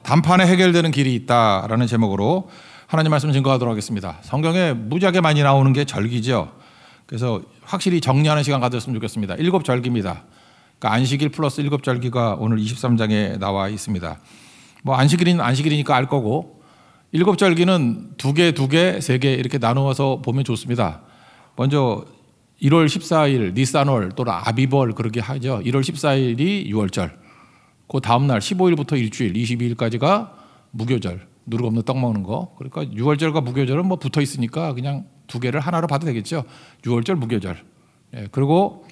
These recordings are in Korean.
단판에 해결되는 길이 있다라는 제목으로 하나님 말씀 증거하도록 하겠습니다. 성경에 무지하게 많이 나오는 게 절기죠. 그래서 확실히 정리하는 시간 가졌으면 좋겠습니다. 7절기입니다. 그러니까 안식일 플러스 7절기가 오늘 23장에 나와 있습니다. 뭐 안식일이니까 알 거고 7절기는 2개, 3개 이렇게 나누어서 보면 좋습니다. 먼저 1월 14일 니산월 또는 아비벌 그렇게 하죠. 1월 14일이 6월절. 그 다음날 15일부터 일주일 22일까지가 무교절. 누룩 없는 떡 먹는 거. 그러니까 6월절과 무교절은 뭐 붙어 있으니까 그냥 2개를 하나로 봐도 되겠죠. 6월절, 무교절. 그리고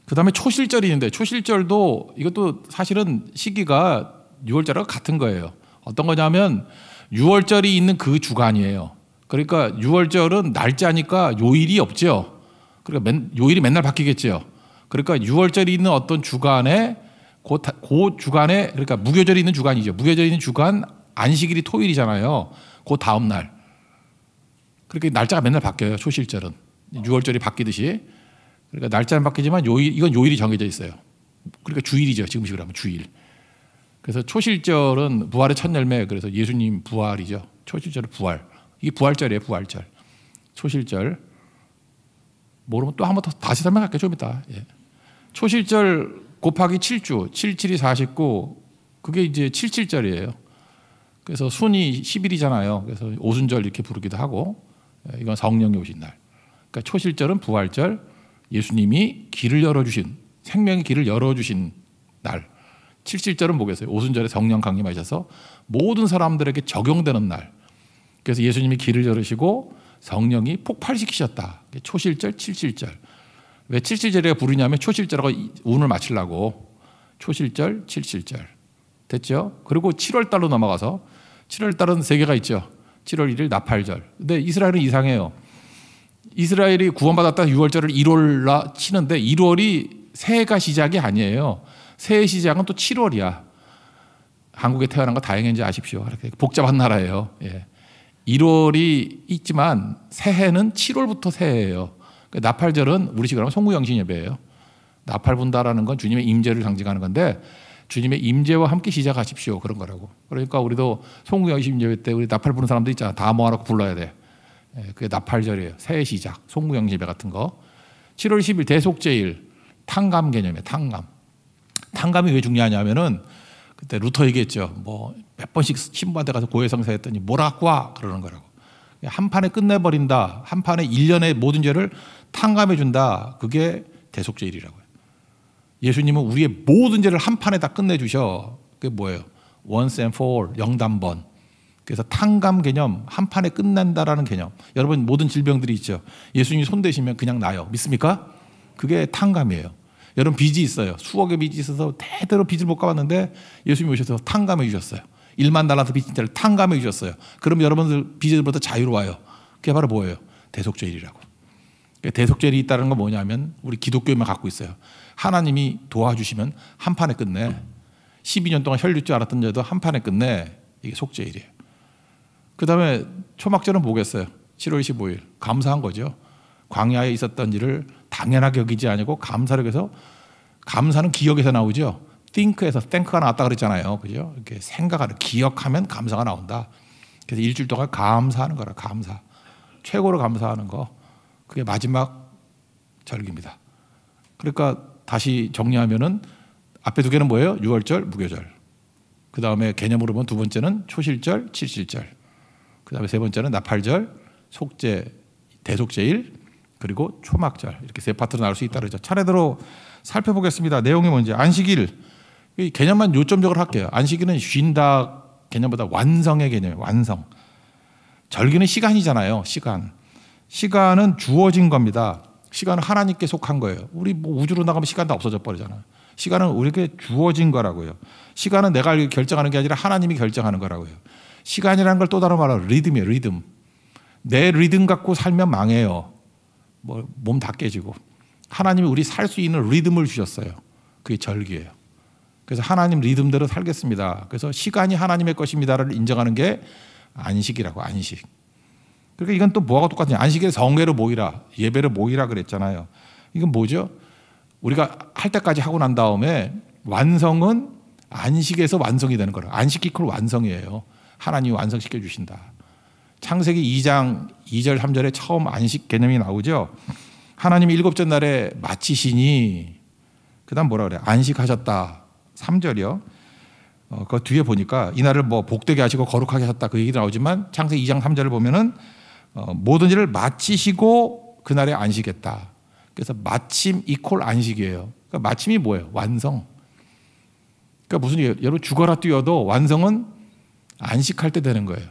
그 다음에 초실절이 있는데 초실절도 이것도 사실은 시기가 6월절하고 같은 거예요. 어떤 거냐면 6월절이 있는 그 주간이에요. 그러니까 6월절은 날짜니까 요일이 없죠. 그러니까 요일이 맨날 바뀌겠죠. 그러니까 6월절이 있는 어떤 주간에 그 주간에 그러니까 무교절이 있는 주간이죠. 무교절이 있는 주간 안식일이 토요일이잖아요. 그 다음 날. 그렇게 날짜가 맨날 바뀌어요. 초실절은 6월절이 바뀌듯이. 그러니까 날짜는 바뀌지만 이건 요일이 정해져 있어요. 그러니까 주일이죠. 지금식으로 하면 주일. 그래서 초실절은 부활의 첫 열매. 그래서 예수님 부활이죠. 초실절은 부활. 이게 부활절이에요. 부활절. 초실절. 모르면 또 한 번 더 다시 설명할게요. 좀 이따. 초실절 곱하기 7주. 77이 49. 그게 이제 77절이에요. 그래서 순이 10일이잖아요. 그래서 오순절 이렇게 부르기도 하고. 이건 성령이 오신 날. 그러니까 초실절은 부활절. 예수님이 길을 열어주신 생명의 길을 열어주신 날. 77절은 뭐겠어요? 오순절에 성령 강림하셔서 모든 사람들에게 적용되는 날. 그래서 예수님이 길을 열으시고 성령이 폭발시키셨다. 초실절, 77절. 왜 77절이라 부르냐면 초실절하고 운을 맞추려고. 초실절, 77절. 됐죠? 그리고 7월달로 넘어가서 7월달은 3개가 있죠. 7월 1일 나팔절. 근데 이스라엘은 이상해요. 이스라엘이 구원받았다 6월절을 1월라 치는데 1월이 새해가 시작이 아니에요. 새해 시작은 또 7월이야. 한국에 태어난 거 다행인지 아십시오. 이렇게 복잡한 나라예요. 1월이 있지만 새해는 7월부터 새해예요. 나팔절은 우리식으로 하면 송구영신 예배예요. 나팔 분다라는 건 주님의 임재를 상징하는 건데 주님의 임재와 함께 시작하십시오. 그런 거라고. 그러니까 우리도 송구영신 예배 때 우리 나팔 부는 사람들 있잖아. 다 모아놓고 불러야 돼. 그게 나팔절이에요. 새해 시작. 송구영신 예배 같은 거. 7월 10일 대속제일 탕감 개념이에요. 탕감. 탕감이 왜 중요하냐면은 그때 루터 얘기했죠. 뭐 몇 번씩 신부한테 가서 고해성사 했더니 뭐라고 와 그러는 거라고. 한 판에 끝내버린다. 한 판에 1년의 모든 죄를 탕감해 준다. 그게 대속죄일이라고요. 예수님은 우리의 모든 죄를 한 판에 다 끝내주셔. 그게 뭐예요? once and for all, 영단번. 그래서 탕감 개념, 한 판에 끝낸다라는 개념. 여러분 모든 질병들이 있죠. 예수님이 손대시면 그냥 나요. 믿습니까? 그게 탕감이에요. 여러분 빚이 있어요. 수억의 빚이 있어서 대대로 빚을 못 갚았는데 예수님이 오셔서 탕감해 주셨어요. 1만 달란트 빚진 자를 탕감해 주셨어요. 그럼 여러분들 빚으로부터 자유로워요. 그게 바로 뭐예요? 대속죄일이라고. 대속죄일이 있다는 건 뭐냐면 우리 기독교만 갖고 있어요. 하나님이 도와주시면 한 판에 끝내. 12년 동안 혈류증 앓았던 자도 한 판에 끝내. 이게 속죄일이에요. 그 다음에 초막절은 뭐겠어요? 7월 25일. 감사한 거죠. 광야에 있었던 일을 당연하게 여기지 아니고 감사를 해서 감사는 기억에서 나오죠. think에서 thank가 나왔다 그랬잖아요. 그죠? 이렇게 생각하는, 기억하면 감사가 나온다. 그래서 일주일 동안 감사하는 거라, 감사. 최고로 감사하는 거. 그게 마지막 절기입니다. 그러니까 다시 정리하면은 앞에 2개는 뭐예요? 6월절, 무교절. 그 다음에 개념으로 보면 2번째는 초실절, 칠실절. 그 다음에 3번째는 나팔절, 속죄, 대속죄일, 그리고 초막절. 이렇게 3파트로 나눌 수 있다 그러죠. 차례대로 살펴보겠습니다. 내용이 뭔지. 안식일. 개념만 요점적으로 할게요. 안식일은 쉰다 개념보다 완성의 개념이에요. 완성. 절기는 시간이잖아요. 시간. 시간은 주어진 겁니다. 시간은 하나님께 속한 거예요. 우리 뭐 우주로 나가면 시간 다 없어져 버리잖아요. 시간은 우리에게 주어진 거라고요. 시간은 내가 결정하는 게 아니라 하나님이 결정하는 거라고요. 시간이라는 걸 또 다른 말로 리듬이에요. 리듬. 내 리듬 갖고 살면 망해요. 뭐 몸 다 깨지고. 하나님이 우리 살 수 있는 리듬을 주셨어요. 그게 절기예요. 그래서 하나님 리듬대로 살겠습니다. 그래서 시간이 하나님의 것입니다를 인정하는 게 안식이라고. 안식. 그러니까 이건 또 뭐하고 똑같냐. 안식일에 성회로 모이라, 예배로 모이라 그랬잖아요. 이건 뭐죠? 우리가 할 때까지 하고 난 다음에 완성은 안식에서 완성이 되는 거라. 안식 이퀄 완성이에요. 하나님이 완성시켜 주신다. 창세기 2장 2절 3절에 처음 안식 개념이 나오죠. 하나님이 일곱째 날에 마치시니 그다음 뭐라 그래? 안식하셨다. 3절이요. 그 뒤에 보니까 이날을 뭐 복되게 하시고 거룩하게 하셨다 그 얘기도 나오지만 창세기 2장 3절을 보면은 모든 일을 마치시고 그날에 안식했다. 그래서 마침 이퀄 안식이에요. 그러니까 마침이 뭐예요? 완성. 그러니까 무슨 얘기예요? 여러분 죽어라 뛰어도 완성은 안식할 때 되는 거예요.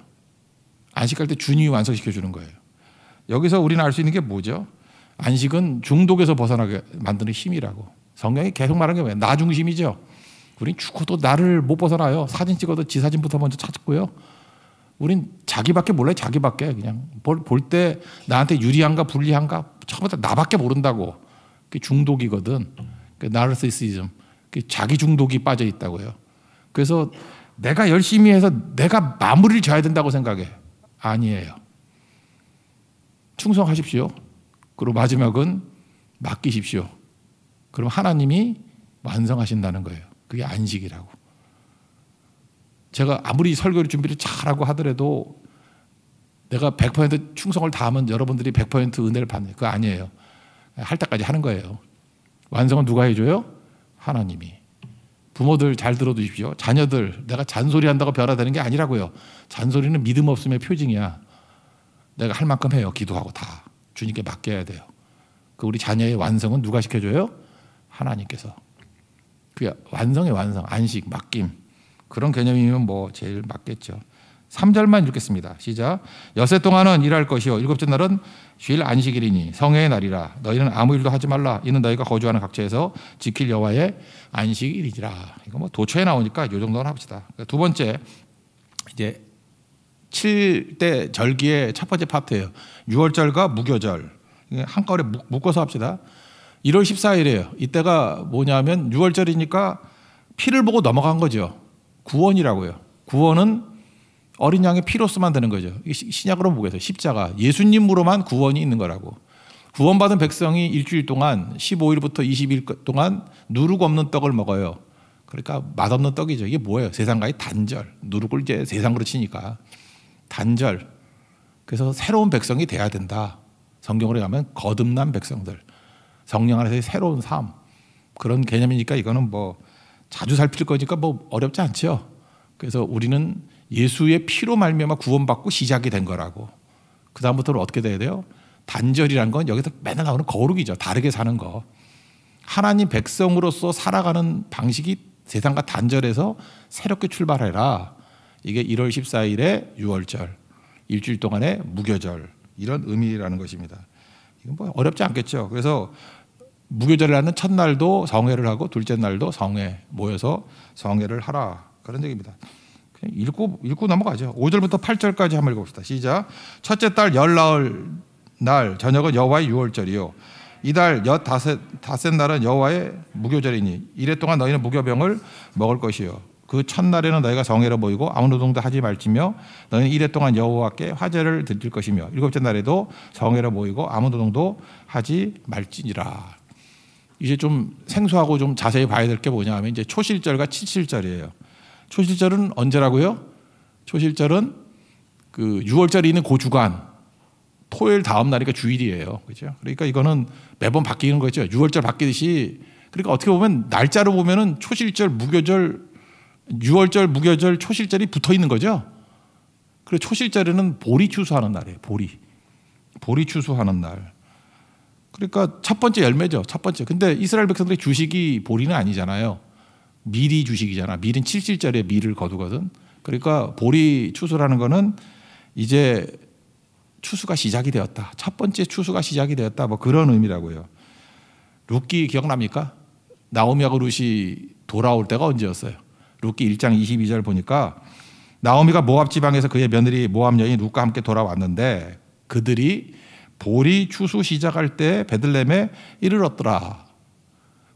안식할 때 주님이 완성시켜 주는 거예요. 여기서 우리는 알 수 있는 게 뭐죠? 안식은 중독에서 벗어나게 만드는 힘이라고. 성경이 계속 말하는 게 뭐예요? 나 중심이죠. 우린 죽어도 나를 못 벗어나요. 사진 찍어도 지 사진부터 먼저 찾고요. 우린 자기밖에 몰라요. 자기밖에. 그냥 볼 때 나한테 유리한가 불리한가 처음부터 나밖에 모른다고. 그게 중독이거든. 나르시시즘. 자기 중독이 빠져 있다고요. 그래서 내가 열심히 해서 내가 마무리를 져야 된다고 생각해. 아니에요. 충성하십시오. 그리고 마지막은 맡기십시오. 그럼 하나님이 완성하신다는 거예요. 그게 안식이라고. 제가 아무리 설교를 준비를 잘하고 하더라도 내가 100% 충성을 다하면 여러분들이 100% 은혜를 받는 그거 아니에요. 할 때까지 하는 거예요. 완성은 누가 해줘요? 하나님이. 부모들 잘 들어두십시오. 자녀들 내가 잔소리한다고 변화되는 게 아니라고요. 잔소리는 믿음 없음의 표징이야. 내가 할 만큼 해요. 기도하고 다. 주님께 맡겨야 돼요. 그 우리 자녀의 완성은 누가 시켜줘요? 하나님께서. 그게 완성의 완성, 안식, 맡김. 그런 개념이면 뭐 제일 맞겠죠. 3절만 읽겠습니다. 시작. 여세 동안은 일할 것이요 일곱째 날은 쉴 안식일이니 성회의 날이라. 너희는 아무 일도 하지 말라. 이는 너희가 거주하는 각처에서 지킬 여호와의 안식일이지라. 이거 뭐 도처에 나오니까 이 정도는 합시다. 두 번째 이제 7대 절기의 첫 번째 파트예요. 유월절과 무교절. 한꺼번에 묶어서 합시다. 1월 14일이에요. 이때가 뭐냐면 유월절이니까 피를 보고 넘어간 거죠. 구원이라고요. 구원은 어린 양의 피로서만 되는 거죠. 신약으로 보겠어요. 십자가. 예수님으로만 구원이 있는 거라고. 구원받은 백성이 일주일 동안 15일부터 20일 동안 누룩 없는 떡을 먹어요. 그러니까 맛없는 떡이죠. 이게 뭐예요? 세상과의 단절. 누룩을 이제 세상으로 치니까. 단절. 그래서 새로운 백성이 돼야 된다. 성경으로 가면 거듭난 백성들. 성령 안에서의 새로운 삶. 그런 개념이니까 이거는 뭐 자주 살필 거니까 뭐 어렵지 않죠. 그래서 우리는 예수의 피로 말미암아 구원받고 시작이 된 거라고. 그 다음부터는 어떻게 돼야 돼요? 단절이란 건 여기서 맨날 나오는 거룩이죠. 다르게 사는 거. 하나님 백성으로서 살아가는 방식이 세상과 단절해서 새롭게 출발해라. 이게 1월 14일의 유월절, 일주일 동안의 무교절 이런 의미라는 것입니다. 이건 뭐 어렵지 않겠죠. 그래서 무교절을 하는 첫날도 성회를 하고 둘째 날도 성회 모여서 성회를 하라. 그런 얘기입니다. 그냥 읽고 넘어가죠. 5절부터 8절까지 한번 읽어봅시다. 시작. 첫째 달 열 나흘 날 저녁은 여호와의 유월절이요. 이달 엿5셋 날은 여호와의 무교절이니 이래 동안 너희는 무교병을 먹을 것이요. 그 첫날에는 너희가 성회로 모이고 아무 노동도 하지 말지며 너희는 이래 동안 여호와께 화제를 드릴 것이며 일곱째 날에도 성회로 모이고 아무 노동도 하지 말지니라. 이제 좀 생소하고 좀 자세히 봐야 될 게 뭐냐 하면 이제 초실절과 칠실절이에요. 초실절은 언제라고요? 초실절은 그 6월절이 있는 그 주간 토요일 다음 날이니까 주일이에요. 그렇죠? 그러니까 이거는 매번 바뀌는 거죠. 6월절 바뀌듯이. 그러니까 어떻게 보면 날짜로 보면은 초실절, 무교절, 6월절, 무교절, 초실절이 붙어 있는 거죠. 그리고 초실절에는 보리 추수하는 날이에요. 보리 추수하는 날. 그러니까 첫 번째 열매죠. 첫 번째. 근데 이스라엘 백성들의 주식이 보리는 아니잖아요. 밀이 주식이잖아. 밀은 칠실절에 밀을 거두거든. 그러니까 보리 추수라는 거는 이제 추수가 시작이 되었다. 첫 번째 추수가 시작이 되었다. 뭐 그런 의미라고요. 룻기 기억납니까? 나오미하고 룻이 돌아올 때가 언제였어요? 룻기 1장 22절 보니까 나오미가 모압 지방에서 그의 며느리 모압 여인 룻과 함께 돌아왔는데 그들이 보리 추수 시작할 때 베들레헴에 이르렀더라.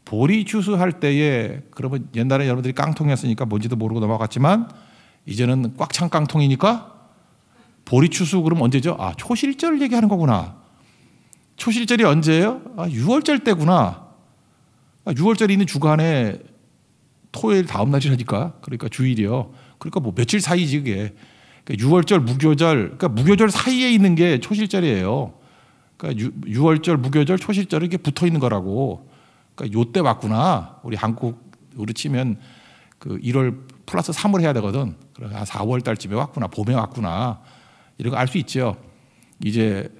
보리 추수할 때에 그러면 옛날에 여러분들이 깡통이었으니까 뭔지도 모르고 넘어갔지만 이제는 꽉 찬 깡통이니까 보리 추수 그럼 언제죠? 아, 초실절 얘기하는 거구나. 초실절이 언제예요? 아, 6월절 때구나. 아, 6월절이 있는 주간에 토요일 다음 날이라니까. 그러니까 주일이요. 그러니까 뭐 며칠 사이지 그게. 그러니까 유월절, 무교절, 그러니까 무교절 사이에 있는 게 초실절이에요. 그러니까 유월절, 무교절, 초실절이 이렇게 붙어 있는 거라고. 그러니까 요때 왔구나. 우리 한국으로 치면 그 1월 플러스 3을 해야 되거든. 그래서 한 4월 달쯤에 왔구나, 봄에 왔구나. 이런 거 알 수 있죠. 이제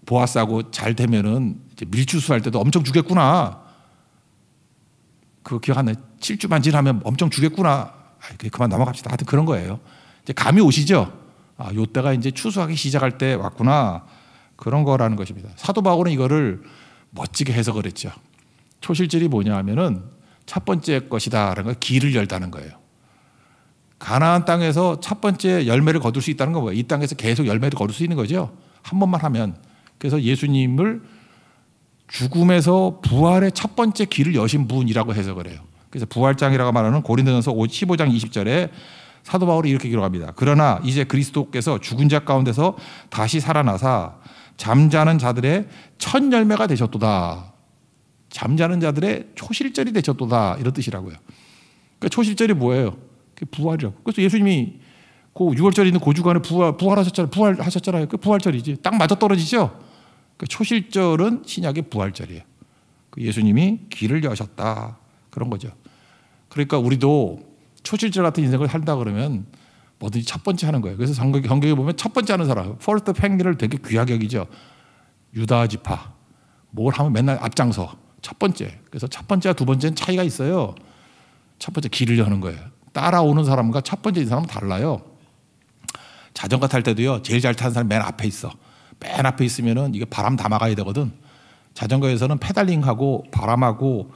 보아스하고 잘 되면은 이제 밀추수 할 때도 엄청 주겠구나. 그거 기억 안 나요? 7주만 지나면 엄청 주겠구나. 그만 넘어갑시다. 하여튼 그런 거예요. 이제 감이 오시죠? 아, 요때가 이제 추수하기 시작할 때 왔구나. 그런 거라는 것입니다. 사도 바울은 이거를 멋지게 해석을 했죠. 초실절이 뭐냐 하면은 첫 번째 것이다라는 거, 길을 열다는 거예요. 가나안 땅에서 첫 번째 열매를 거둘 수 있다는 건 뭐예요? 이 땅에서 계속 열매를 거둘 수 있는 거죠. 한 번만 하면. 그래서 예수님을 죽음에서 부활의 첫 번째 길을 여신 분이라고 해석을 해요. 그래서 부활장이라고 말하는 고린도전서 15장 20절에 사도 바울이 이렇게 기록합니다. 그러나 이제 그리스도께서 죽은 자 가운데서 다시 살아나사 잠자는 자들의 첫 열매가 되셨도다. 잠자는 자들의 초실절이 되셨도다. 이런 뜻이라고요. 그러니까 초실절이 뭐예요? 부활이라고. 그래서 예수님이 그 6월절에 있는 그 주간에 부활하셨잖아요. 부활하셨잖아요. 그 부활절이지. 딱 맞아 떨어지죠. 그 초실절은 신약의 부활절이에요. 그 예수님이 길을 여셨다. 그런 거죠. 그러니까 우리도 초실절 같은 인생을 살다 그러면 뭐든지 첫 번째 하는 거예요. 그래서 성경에 보면 첫 번째 하는 사람, 퍼스트 팽리를 되게 귀하게 여기죠. 유다 지파. 뭘 하면 맨날 앞장서. 첫 번째. 그래서 첫 번째와 두 번째는 차이가 있어요. 첫 번째 길을 여는 거예요. 따라오는 사람과 첫 번째인 사람은 달라요. 자전거 탈 때도요. 제일 잘 타는 사람이 맨 앞에 있어. 맨 앞에 있으면은 이게 바람 다 막아야 되거든. 자전거에서는 페달링하고 바람하고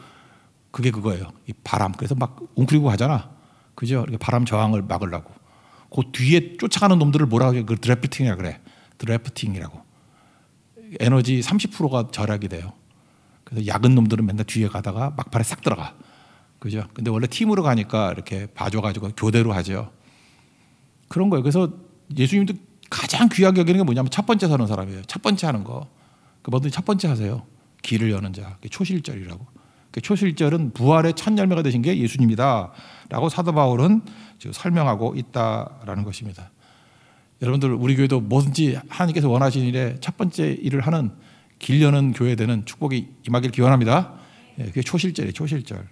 그게 그거예요. 이 바람. 그래서 막 웅크리고 가잖아. 그죠? 이렇게 바람 저항을 막으려고. 그 뒤에 쫓아가는 놈들을 뭐라고 해요? 그 드래프팅이라 그래. 드래프팅이라고. 에너지 30%가 절약이 돼요. 그래서 약은 놈들은 맨날 뒤에 가다가 막판에 싹 들어가. 그죠? 근데 원래 팀으로 가니까 이렇게 봐줘가지고 교대로 하죠. 그런 거예요. 그래서 예수님도 가장 귀하게 여기는 게 뭐냐면 첫 번째 서는 사람이에요. 첫 번째 하는 거. 그 뭐든지 첫 번째 하세요. 길을 여는 자. 그게 초실절이라고. 그 초실절은 부활의 첫 열매가 되신 게 예수님이다. 라고 사도 바울은 지금 설명하고 있다라는 것입니다. 여러분들 우리 교회도 뭐든지 하나님께서 원하시는 일에 첫 번째 일을 하는 길 여는 교회 되는 축복이 임하길 기원합니다. 그게 초실절이에요. 초실절.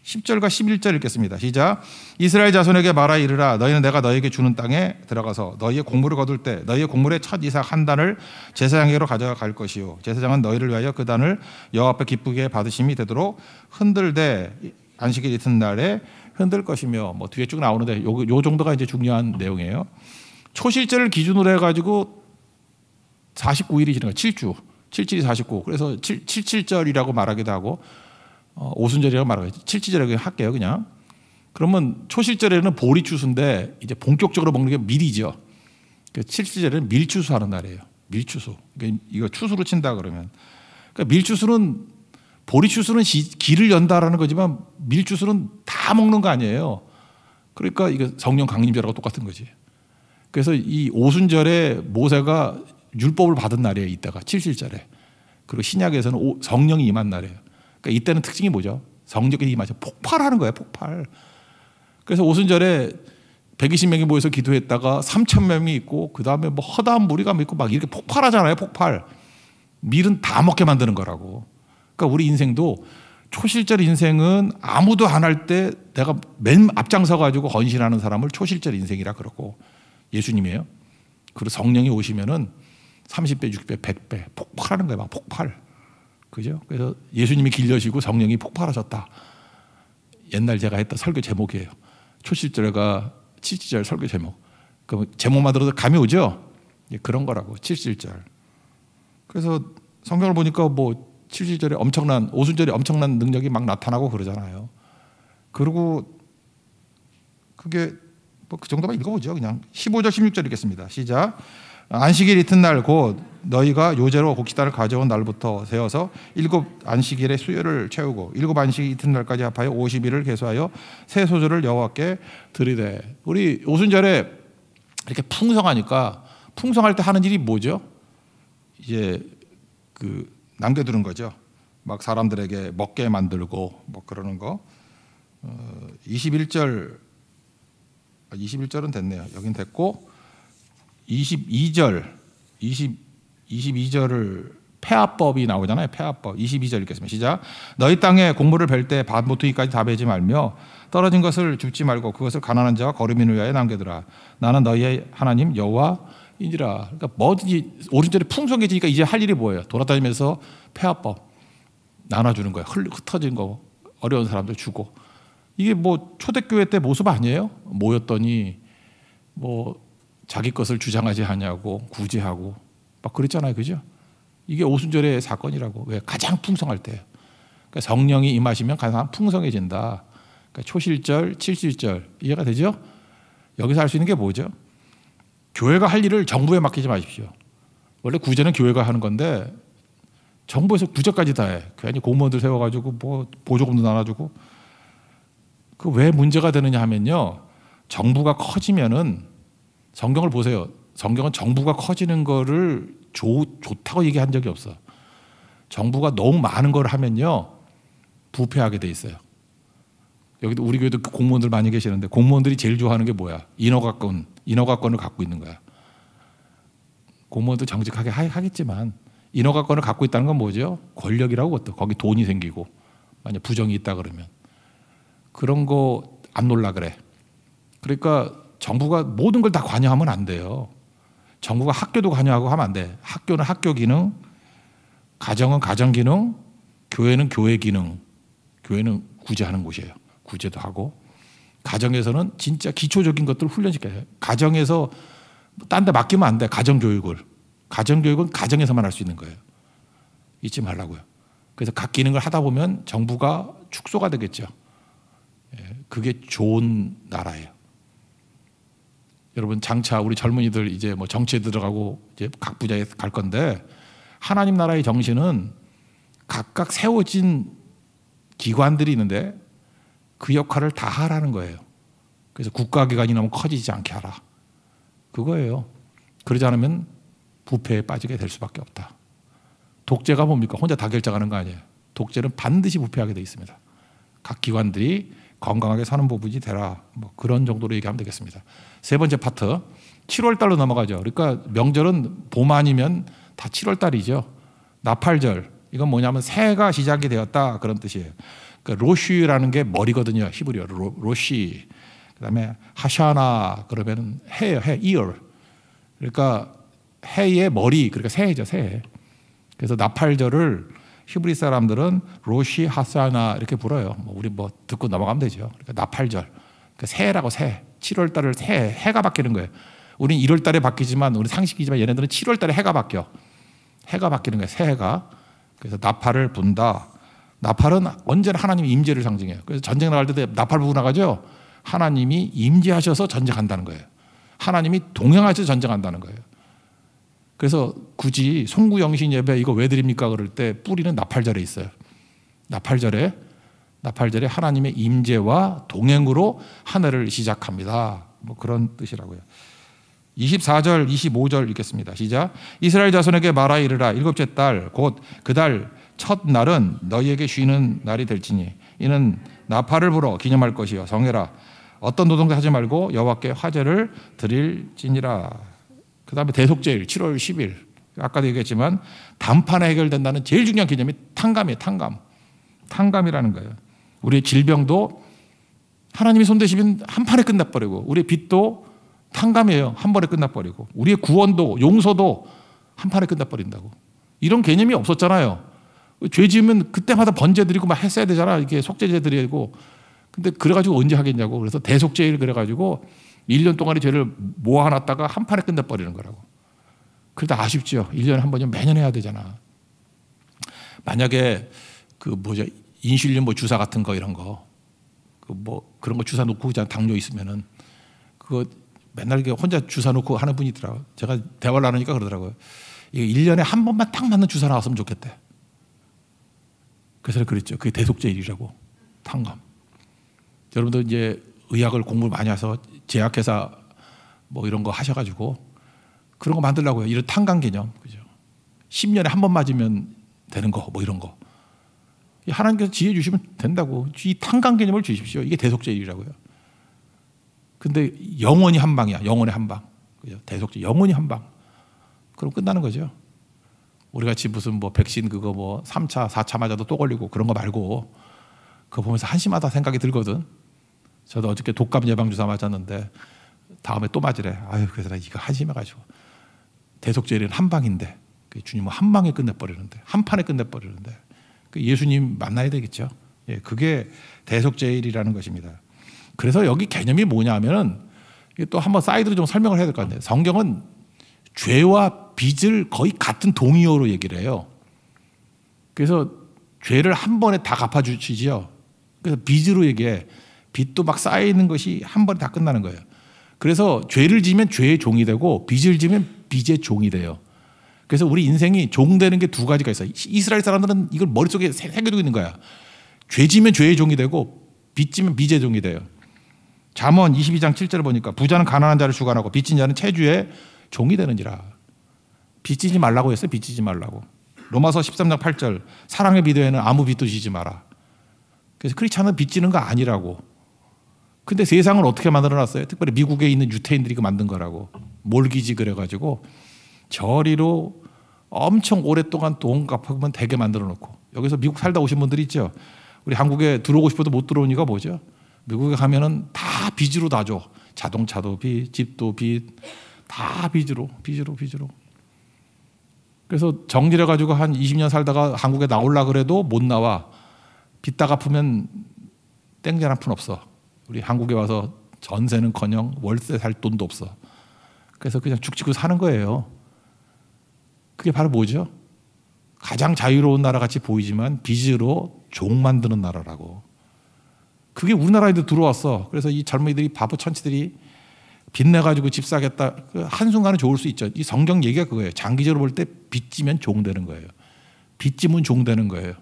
10절과 11절 읽겠습니다. 시작. 이스라엘 자손에게 말하 이르라 너희는 내가 너희에게 주는 땅에 들어가서 너희의 곡물을 거둘 때 너희의 곡물의 첫 이삭 한 단을 제사장에게로 가져갈 것이요 제사장은 너희를 위하여 그 단을 여호와 앞에 기쁘게 받으심이 되도록 흔들되 안식일 이튿날에 흔들 것이며 뭐 뒤에 쭉 나오는데 요 정도가 이제 중요한 내용이에요. 초실절을 기준으로 해가지고 49일이 지는 거예요. 7주. 7일이 49. 그래서 77절이라고 말하기도 하고 오순절이라고 말하겠죠. 7지절이라고 할게요, 그냥. 그러면 초실절에는 보리추수인데 이제 본격적으로 먹는 게 밀이죠. 7지절에는 밀추수하는 날이에요. 밀추수. 그러니까 이거 추수로 친다 그러면. 그러니까 밀추수는 보리추수는 길을 연다라는 거지만 밀추수는 다 먹는 거 아니에요. 그러니까 이거 성령 강림절하고 똑같은 거지. 그래서 이 오순절에 모세가 율법을 받은 날이에요. 이때가 7일절에. 그리고 신약에서는 성령이 임한 날이에요. 그러니까 이때는 특징이 뭐죠? 성령이 임하죠. 폭발하는 거예요. 폭발. 그래서 오순절에 120명이 모여서 기도했다가 3,000명이 있고 그 다음에 뭐 허다한 무리가 있고 막 이렇게 폭발하잖아요. 폭발. 밀은 다 먹게 만드는 거라고. 그러니까 우리 인생도 초실절 인생은 아무도 안 할 때 내가 맨 앞장서 가지고 헌신하는 사람을 초실절 인생이라 그러고 예수님이에요. 그리고 성령이 오시면은 30배, 60배, 100배 폭발하는 거예요. 막 폭발. 그죠? 그래서 예수님이 길려시고 성령이 폭발하셨다. 옛날 제가 했던 설교 제목이에요. 초실절과 칠칠절 설교 제목. 그 제목만 들어도 감이 오죠? 그런 거라고. 칠칠절. 그래서 성경을 보니까 뭐 칠칠절에 오순절에 엄청난 능력이 막 나타나고 그러잖아요. 그리고 그게 뭐 그 정도만 읽어보죠. 그냥 15절 16절 읽겠습니다. 시작. 안식일 이튿날 곧 너희가 요제로 곡식단을 가져온 날부터 세어서 7 안식일의 수요를 채우고 7 안식일 이튿날까지 합하여 50일을 계수하여 새 소조를 여호와께 드리되. 우리 오순절에 이렇게 풍성하니까 풍성할 때 하는 일이 뭐죠? 이제 그 남겨두는 거죠. 막 사람들에게 먹게 만들고 뭐 그러는 거. 21절 21절은 됐네요. 여긴 됐고 22절을 폐하법이 나오잖아요. 폐하법 22절 읽겠습니다. 시작. 너희 땅에 곡물을 벨 때 밭 모퉁이까지 다 베지 말며 떨어진 것을 줍지 말고 그것을 가난한 자와 거류민을 위하여 남겨두라. 나는 너희의 하나님 여호와이니라. 그러니까 뭐든지 오른쪽에 풍성해지니까 이제 할 일이 뭐예요? 돌아다니면서 폐하법 나눠주는 거예요. 흩어진 거 어려운 사람들 주고. 이게 뭐 초대교회 때 모습 아니에요? 모였더니 뭐 자기 것을 주장하지 않냐고 구제하고 막 그랬잖아요. 그죠? 이게 오순절의 사건이라고. 왜? 가장 풍성할 때예요. 그러니까 성령이 임하시면 가장 풍성해진다. 그러니까 초실절, 칠실절 이해가 되죠? 여기서 할 수 있는 게 뭐죠? 교회가 할 일을 정부에 맡기지 마십시오. 원래 구제는 교회가 하는 건데 정부에서 구제까지 다 해. 괜히 공무원들 세워가지고 뭐 보조금도 나눠주고. 그 왜 문제가 되느냐 하면요. 정부가 커지면은 성경을 보세요. 성경은 정부가 커지는 거를 좋다고 얘기한 적이 없어. 정부가 너무 많은 걸 하면요. 부패하게 돼 있어요. 여기도 우리 교회도 공무원들 많이 계시는데 공무원들이 제일 좋아하는 게 뭐야? 인허가권을 갖고 있는 거야. 공무원도 정직하게 하겠지만 인허가권을 갖고 있다는 건 뭐죠? 권력이라고 그것도. 거기 돈이 생기고 만약 부정이 있다 그러면 그런 거 안 놀라 그래. 그러니까 정부가 모든 걸 다 관여하면 안 돼요. 정부가 학교도 관여하고 하면 안 돼. 학교는 학교 기능, 가정은 가정 기능, 교회는 교회 기능. 교회는 구제하는 곳이에요. 구제도 하고. 가정에서는 진짜 기초적인 것들을 훈련시켜요. 가정에서 딴 데 맡기면 안 돼. 가정교육을. 가정교육은 가정에서만 할 수 있는 거예요. 잊지 말라고요. 그래서 각 기능을 하다 보면 정부가 축소가 되겠죠. 그게 좋은 나라예요. 여러분 장차 우리 젊은이들 이제 뭐 정치에 들어가고 이제 각 분야에 갈 건데 하나님 나라의 정신은 각각 세워진 기관들이 있는데 그 역할을 다 하라는 거예요. 그래서 국가기관이 너무 커지지 않게 하라. 그거예요. 그러지 않으면 부패에 빠지게 될 수밖에 없다. 독재가 뭡니까? 혼자 다 결정하는 거 아니에요. 독재는 반드시 부패하게 돼 있습니다. 각 기관들이 건강하게 사는 부분이 되라. 뭐 그런 정도로 얘기하면 되겠습니다. 세 번째 파트 7월 달로 넘어가죠. 그러니까 명절은 봄 아니면 다 7월 달이죠. 나팔절 이건 뭐냐면 새해가 시작이 되었다 그런 뜻이에요. 그러니까 로쉬라는 게 머리거든요. 히브리어 로시. 그다음에 하샤나 그러면 해예요. 해, year. 그러니까 해의 머리 그러니까 새해죠. 새해. 그래서 나팔절을 히브리 사람들은 로시 하사나 이렇게 불어요. 뭐 우리 뭐 듣고 넘어가면 되죠. 그러니까 나팔절. 그러니까 새해라고 새. 7월 달을 새 해가 바뀌는 거예요. 우리는 1월 달에 바뀌지만 우리 상식이지만 얘네들은 7월 달에 해가 바뀌어. 해가 바뀌는 거예요. 새해가. 그래서 나팔을 분다. 나팔은 언제나 하나님의 임재를 상징해요. 그래서 전쟁 나갈 때도 나팔 부고 나가죠. 하나님이 임재하셔서 전쟁한다는 거예요. 하나님이 동행하셔서 전쟁한다는 거예요. 그래서 굳이 송구영신 예배 이거 왜 드립니까? 그럴 때 뿌리는 나팔절에 있어요. 나팔절에 하나님의 임재와 동행으로 한 해를 시작합니다. 뭐 그런 뜻이라고요. 24절, 25절 읽겠습니다. 시작. 이스라엘 자손에게 말하 이르라. 일곱째 달 곧 그 달 첫날은 너희에게 쉬는 날이 될지니 이는 나팔을 불어 기념할 것이요 성회라. 어떤 노동도 하지 말고 여호와께 화제를 드릴지니라. 그 다음에 대속제일 7월 10일 아까도 얘기했지만 단판에 해결된다는 제일 중요한 개념이 탕감이에요. 탕감이라는 거예요. 우리의 질병도 하나님이 손대시면 한 판에 끝나버리고 우리의 빚도 탕감이에요. 한 번에 끝나버리고 우리의 구원도 용서도 한 판에 끝나버린다고. 이런 개념이 없었잖아요. 죄 지으면 그때마다 번제 드리고 막 했어야 되잖아. 이게 속죄제 드리고. 근데 그래가지고 언제 하겠냐고. 그래서 대속제일 그래가지고 1년 동안의 죄를 모아놨다가 한 판에 끝내버리는 거라고. 그러다 아쉽죠. 1년에 한 번이면 매년 해야 되잖아. 만약에 인슐린 뭐 주사 같은 거 이런 거 그런 거 주사 놓고 그냥 당뇨 있으면은 그거 맨날 혼자 주사 놓고 하는 분이 있더라고요. 제가 대화를 나누니까 그러더라고요. 이게 1년에 한 번만 딱 맞는 주사 나왔으면 좋겠대. 그래서 그랬죠. 그게 대속제일이라고. 탕감. 여러분도 이제 의학을 공부를 많이 해서 제약회사 뭐 이런 거 하셔가지고 그런 거 만들려고요. 이런 탕감 개념. 그죠? 10년에 한 번 맞으면 되는 거 뭐 이런 거. 하나님께서 지혜 주시면 된다고. 이 탄감 개념을 주십시오. 이게 대속죄일이라고요. 근데 영원히 한 방이야. 영원의 한 방. 그죠? 대속죄 영원히 한 방. 그럼 끝나는 거죠. 우리 같이 무슨 뭐 백신 그거 뭐 3차, 4차 맞아도 또 걸리고 그런 거 말고 그거 보면서 한심하다 생각이 들거든. 저도 어저께 독감 예방 주사 맞았는데 다음에 또 맞으래. 아유, 그래서 나 이거 한심해가지고. 대속죄일은 한 방인데 주님은 한 방에 끝내버리는데, 한 판에 끝내버리는데 예수님 만나야 되겠죠. 예, 그게 대속죄일이라는 것입니다. 그래서 여기 개념이 뭐냐면은 또 한번 사이드로 좀 설명을 해야 될 것 같아요. 성경은 죄와 빚을 거의 같은 동의어로 얘기를 해요. 그래서 죄를 한 번에 다 갚아주시죠. 그래서 빚으로 얘기해. 빚도 막 쌓여있는 것이 한 번에 다 끝나는 거예요. 그래서 죄를 지면 죄의 종이 되고 빚을 지면 빚의 종이 돼요. 그래서 우리 인생이 종되는 게 두 가지가 있어요. 이스라엘 사람들은 이걸 머릿속에 새겨두고 있는 거야. 죄 지면 죄의 종이 되고 빚 지면 빚의 종이 돼요. 잠언 22장 7절을 보니까 부자는 가난한 자를 주관하고 빚진 자는 체주의 종이 되는지라. 빚지지 말라고 했어요. 빚지지 말라고. 로마서 13장 8절 사랑의 비도에는 아무 빚도 지지 마라. 그래서 크리스찬은 빚지는 거 아니라고. 근데 세상을 어떻게 만들어놨어요? 특별히 미국에 있는 유태인들이 그 만든 거라고. 몰기지 그래가지고 저리로 엄청 오랫동안 돈 갚으면 되게 만들어 놓고. 여기서 미국 살다 오신 분들이 있죠. 우리 한국에 들어오고 싶어도 못 들어온 이유가 뭐죠? 미국에 가면은 다 빚으로 다 줘. 자동차도 빚, 집도 빚, 다 빚으로. 그래서 정질해 가지고 한 20년 살다가 한국에 나올라 그래도 못 나와. 빚 다 갚으면 땡전 한 푼 없어. 우리 한국에 와서 전세는커녕 월세 살 돈도 없어. 그래서 그냥 죽치고 사는 거예요. 그게 바로 뭐죠? 가장 자유로운 나라 같이 보이지만 빚으로 종 만드는 나라라고. 그게 우리나라에도 들어왔어. 그래서 이 젊은이들이 바보 천치들이 빚내가지고 집 사겠다. 한순간은 좋을 수 있죠. 이 성경 얘기가 그거예요. 장기적으로 볼 때 빚지면 종 되는 거예요. 빚지면 종 되는 거예요.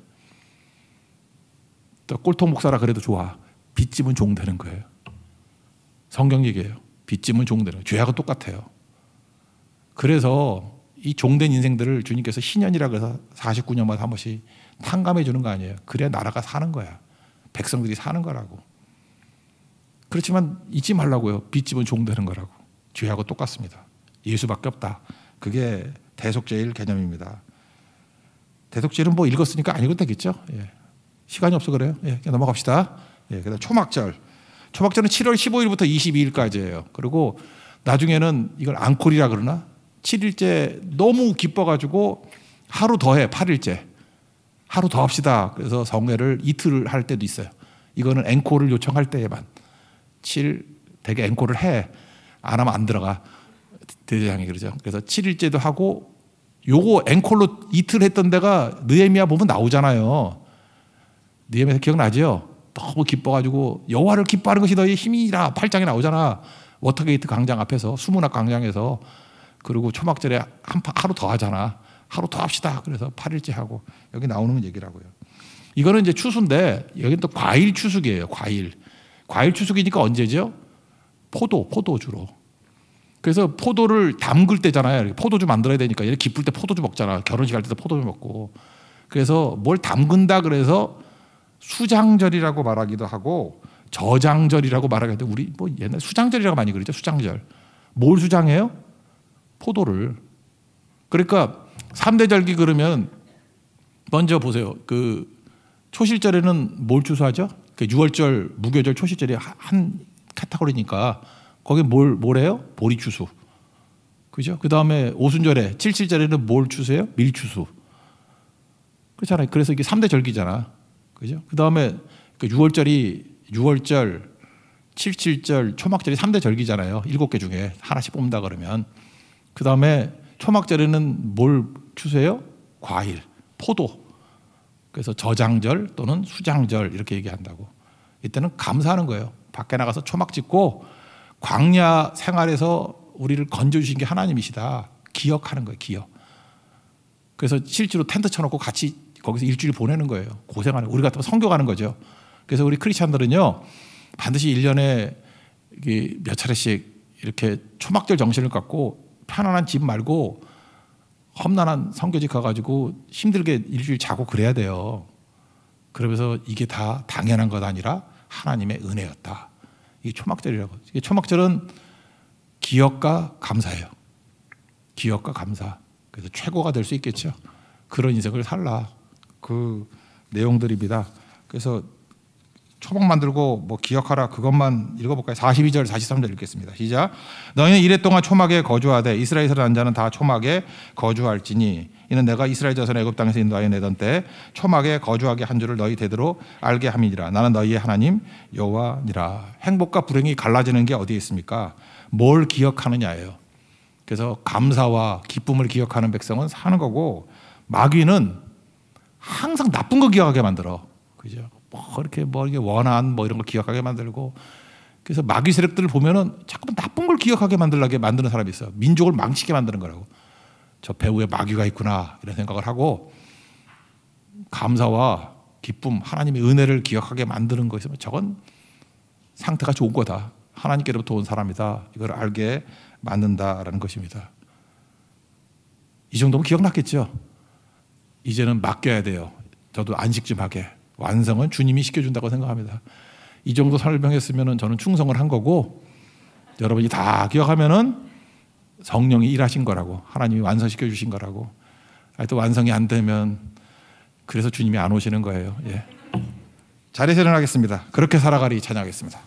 또 꼴통 목사라 그래도 좋아. 빚지면 종 되는 거예요. 성경 얘기예요. 빚지면 종 되는 거예요. 죄하고 똑같아요. 그래서 이 종된 인생들을 주님께서 신년이라고 해서 49년마다 한 번씩 탕감해 주는 거 아니에요. 그래야 나라가 사는 거야. 백성들이 사는 거라고. 그렇지만 잊지 말라고요. 빚지면 종 되는 거라고. 죄하고 똑같습니다. 예수밖에 없다. 그게 대속죄일 개념입니다. 대속죄일은 뭐 읽었으니까 안 읽어도 되겠죠. 예. 시간이 없어 그래요. 예, 넘어갑시다. 예, 그다음 초막절. 초막절은 7월 15일부터 22일까지예요. 그리고 나중에는 이걸 앙콜이라 그러나 7일째 너무 기뻐가지고 하루 더 해. 8일째. 하루 더 합시다. 그래서 성회를 이틀을 할 때도 있어요. 이거는 앵콜을 요청할 때에만. 7 되게 앵콜을 해. 안 하면 안 들어가. 대제장이 그러죠. 그래서 7일째도 하고 요거 앵콜로 이틀 했던 데가 느헤미야 보면 나오잖아요. 느헤미야 기억나죠? 너무 기뻐가지고 여호와를 기뻐하는 것이 너희 힘이라 8장에 나오잖아. 워터게이트 광장 앞에서 수문학 광장에서. 그리고 초막절에 하루 더 하잖아. 하루 더 합시다. 그래서 8일째 하고 여기 나오는 얘기라고요. 이거는 이제 추수인데 여기는 또 과일 추수기예요. 과일 추수기니까 언제죠? 포도 주로. 그래서 포도를 담글 때잖아요. 포도주 만들어야 되니까 이렇게 기쁠 때 포도주 먹잖아. 결혼식 할 때도 포도주 먹고. 그래서 뭘 담근다 그래서 수장절이라고 말하기도 하고 저장절이라고 말하기도. 우리 뭐 옛날 수장절이라고 많이 그러죠. 수장절. 뭘 수장해요? 포도를. 그러니까 3대 절기 그러면 먼저 보세요. 그 초실절에는 뭘 추수하죠? 그 6월절, 무교절, 초실절이 한 카테고리니까 거기 뭐래요? 보리 추수. 그죠? 그 다음에 오순절에 77절에는 뭘 추수해요? 밀 추수. 그렇잖아요. 그래서 이게 3대 절기잖아. 그죠? 그 다음에 그 6월절, 77절, 초막절이 3대 절기잖아요. 7개 중에 하나씩 뽑는다 그러면. 그 다음에 초막절에는 뭘 추수해요? 과일, 포도. 그래서 저장절 또는 수장절 이렇게 얘기한다고. 이때는 감사하는 거예요. 밖에 나가서 초막 짓고 광야 생활에서 우리를 건져주신 게 하나님이시다. 기억하는 거예요. 기억. 그래서 실제로 텐트 쳐놓고 같이 거기서 일주일 보내는 거예요. 고생하는. 우리 같으면 선교 가는 거죠. 그래서 우리 크리스찬들은요. 반드시 1년에 몇 차례씩 이렇게 초막절 정신을 갖고 편안한 집 말고 험난한 선교지 가가지고 힘들게 일주일 자고 그래야 돼요. 그러면서 이게 다 당연한 것 아니라 하나님의 은혜였다. 이게 초막절이라고. 이게 초막절은 기억과 감사예요. 기억과 감사. 그래서 최고가 될 수 있겠죠. 그런 인생을 살라. 그 내용들입니다. 그래서 초막 만들고 뭐 기억하라 그것만 읽어볼까요? 42절 43절 읽겠습니다. 시작. 너희는 이래 동안 초막에 거주하되 이스라엘 사람 자는 다 초막에 거주할지니 이는 내가 이스라엘 자손 애굽 땅에서 인도하여 내던 때 초막에 거주하게 한 줄을 너희 대대로 알게 함이니라. 나는 너희의 하나님 여호와니라. 행복과 불행이 갈라지는 게 어디에 있습니까? 뭘 기억하느냐예요. 그래서 감사와 기쁨을 기억하는 백성은 사는 거고, 마귀는 항상 나쁜 거 기억하게 만들어. 그죠? 이렇게 원한 이런 걸 기억하게 만들고, 그래서 마귀 세력들을 보면은 자꾸 나쁜 걸 기억하게 만드는 사람이 있어요. 민족을 망치게 만드는 거라고. 저 배후에 마귀가 있구나 이런 생각을 하고, 감사와 기쁨, 하나님의 은혜를 기억하게 만드는 거 있으면 저건 상태가 좋은 거다. 하나님께로부터 온 사람이다. 이걸 알게 만든다라는 것입니다. 이 정도면 기억났겠죠? 이제는 맡겨야 돼요. 저도 안식 좀 하게. 완성은 주님이 시켜준다고 생각합니다. 이 정도 설명했으면 저는 충성을 한 거고, 여러분이 다 기억하면은 성령이 일하신 거라고, 하나님이 완성시켜 주신 거라고. 또 완성이 안 되면 그래서 주님이 안 오시는 거예요. 예. 자리에서 일어나겠습니다. 그렇게 살아가리 찬양하겠습니다.